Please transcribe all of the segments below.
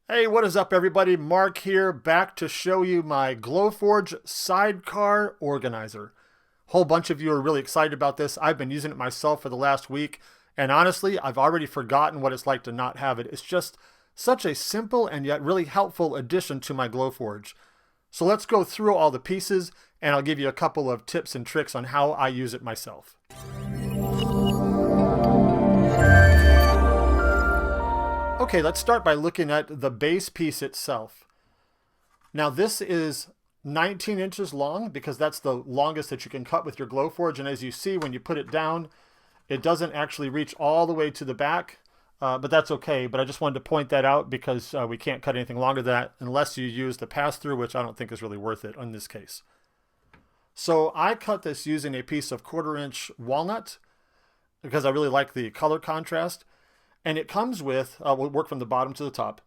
Hey, what is up everybody? Mark here, back to show you my Glowforge Sidecar Organizer. Whole bunch of you are really excited about this. I've been using it myself for the last week, and honestly, I've already forgotten what it's like to not have it. It's just such a simple and yet really helpful addition to my Glowforge. So let's go through all the pieces, and I'll give you a couple of tips and tricks on how I use it myself. Okay, let's start by looking at the base piece itself. Now this is 19 inches long because that's the longest that you can cut with your Glowforge, and as you see when you put it down, it doesn't actually reach all the way to the back, but that's okay. But I just wanted to point that out because we can't cut anything longer than that unless you use the pass-through, which I don't think is really worth it in this case. So I cut this using a piece of 1/4-inch walnut because I really like the color contrast. And it comes with, we'll work from the bottom to the top.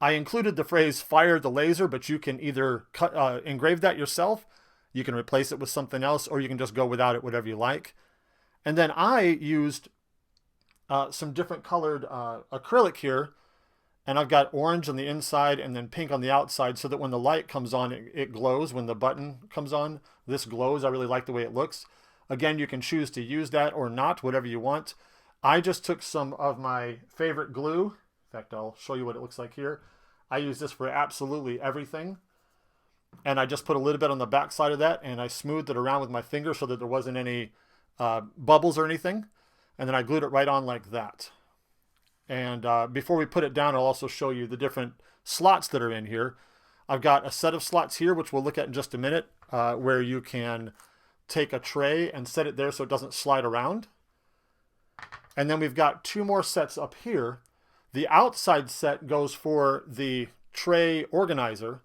I included the phrase fire the laser, but you can either engrave that yourself, you can replace it with something else, or you can just go without it, whatever you like. And then I used some different colored acrylic here, and I've got orange on the inside and then pink on the outside so that when the light comes on, it glows. When the button comes on, this glows. I really like the way it looks. Again, you can choose to use that or not, whatever you want. I just took some of my favorite glue. In fact, I'll show you what it looks like here. I use this for absolutely everything. And I just put a little bit on the back side of that, and I smoothed it around with my finger so that there wasn't any bubbles or anything. And then I glued it right on like that. And before we put it down, I'll also show you the different slots that are in here. I've got a set of slots here, which we'll look at in just a minute, where you can take a tray and set it there so it doesn't slide around. And then we've got two more sets up here. The outside set goes for the tray organizer,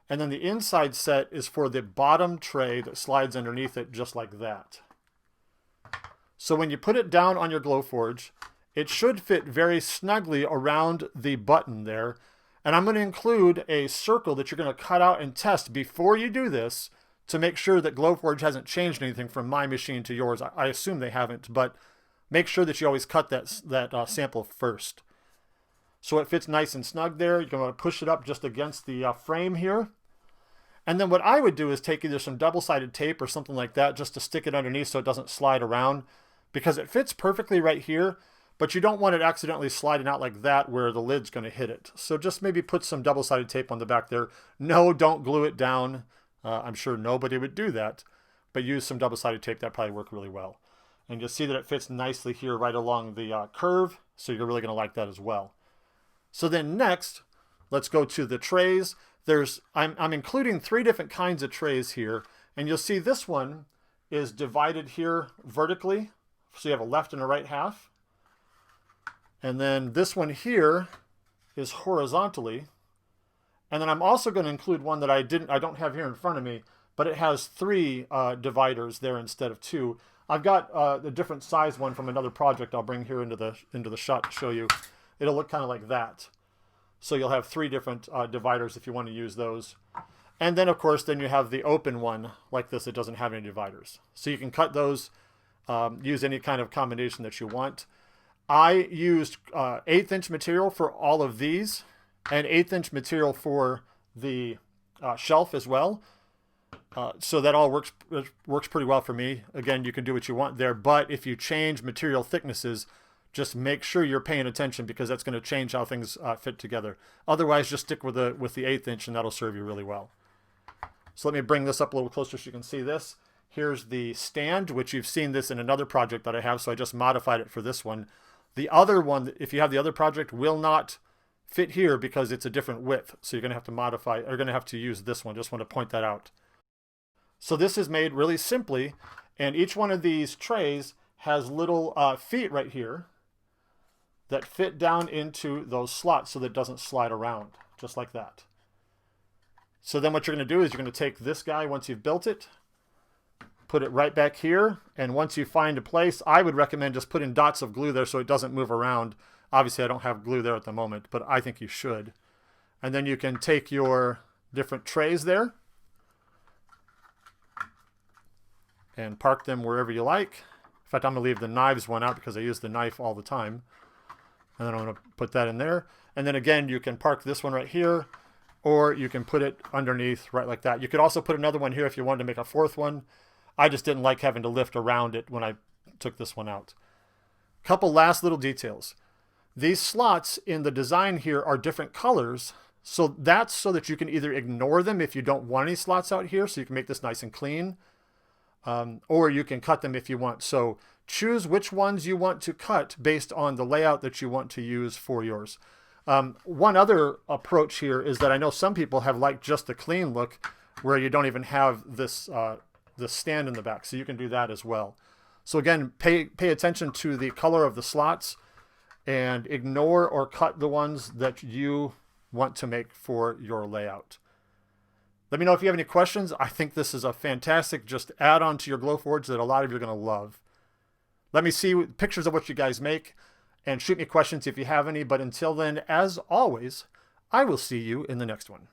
and then the inside set is for the bottom tray that slides underneath it just like that. So when you put it down on your Glowforge, it should fit very snugly around the button there. And I'm going to include a circle that you're going to cut out and test before you do this to make sure that Glowforge hasn't changed anything from my machine to yours. I assume they haven't, but make sure that you always cut that sample first. So it fits nice and snug there. You're going to push it up just against the frame here. And then what I would do is take either some double-sided tape or something like that just to stick it underneath so it doesn't slide around, because it fits perfectly right here, but you don't want it accidentally sliding out like that where the lid's going to hit it. So just maybe put some double-sided tape on the back there. No, don't glue it down. I'm sure nobody would do that, but use some double-sided tape. That probably work really well. And you'll see that it fits nicely here right along the curve, so you're really going to like that as well. So then next, let's go to the trays. I'm including 3 different kinds of trays here, and you'll see this one is divided here vertically, so you have a left and a right half. And then this one here is horizontally. And then I'm also going to include one that I don't have here in front of me, but it has 3 dividers there instead of 2. I've got a different size one from another project I'll bring here into the shot to show you. It'll look kind of like that. So you'll have 3 different dividers if you want to use those. And then, of course, then you have the open one like this that doesn't have any dividers. So you can cut those, use any kind of combination that you want. I used 1/8-inch material for all of these and 1/8-inch material for the shelf as well. So that all works pretty well for me. Again, you can do what you want there, but if you change material thicknesses, just make sure you're paying attention because that's going to change how things fit together. Otherwise, just stick with the 1/8 inch and that'll serve you really well. So let me bring this up a little closer so you can see this. Here's the stand, which you've seen this in another project that I have, so I just modified it for this one. The other one, if you have the other project, will not fit here because it's a different width. So you're going to have to modify, or going to have to use this one. Just want to point that out. So this is made really simply, and each one of these trays has little feet right here that fit down into those slots so that it doesn't slide around, just like that. So then what you're going to do is you're going to take this guy once you've built it, put it right back here, and once you find a place, I would recommend just putting dots of glue there so it doesn't move around. Obviously I don't have glue there at the moment, but I think you should. And then you can take your different trays there and park them wherever you like. In fact, I'm going to leave the knives one out because I use the knife all the time. And then I'm going to put that in there. And then again, you can park this one right here, or you can put it underneath right like that. You could also put another one here if you wanted to make a fourth one. I just didn't like having to lift around it when I took this one out. Couple last little details. These slots in the design here are different colors. So that's so that you can either ignore them if you don't want any slots out here, so you can make this nice and clean, or you can cut them if you want. So choose which ones you want to cut based on the layout that you want to use for yours. One other approach here is that I know some people have liked just the clean look where you don't even have this stand in the back. So you can do that as well. So again, pay attention to the color of the slots and ignore or cut the ones that you want to make for your layout. Let me know if you have any questions. I think this is a fantastic just add-on to your Glowforge that a lot of you are going to love. Let me see pictures of what you guys make and shoot me questions if you have any. But until then, as always, I will see you in the next one.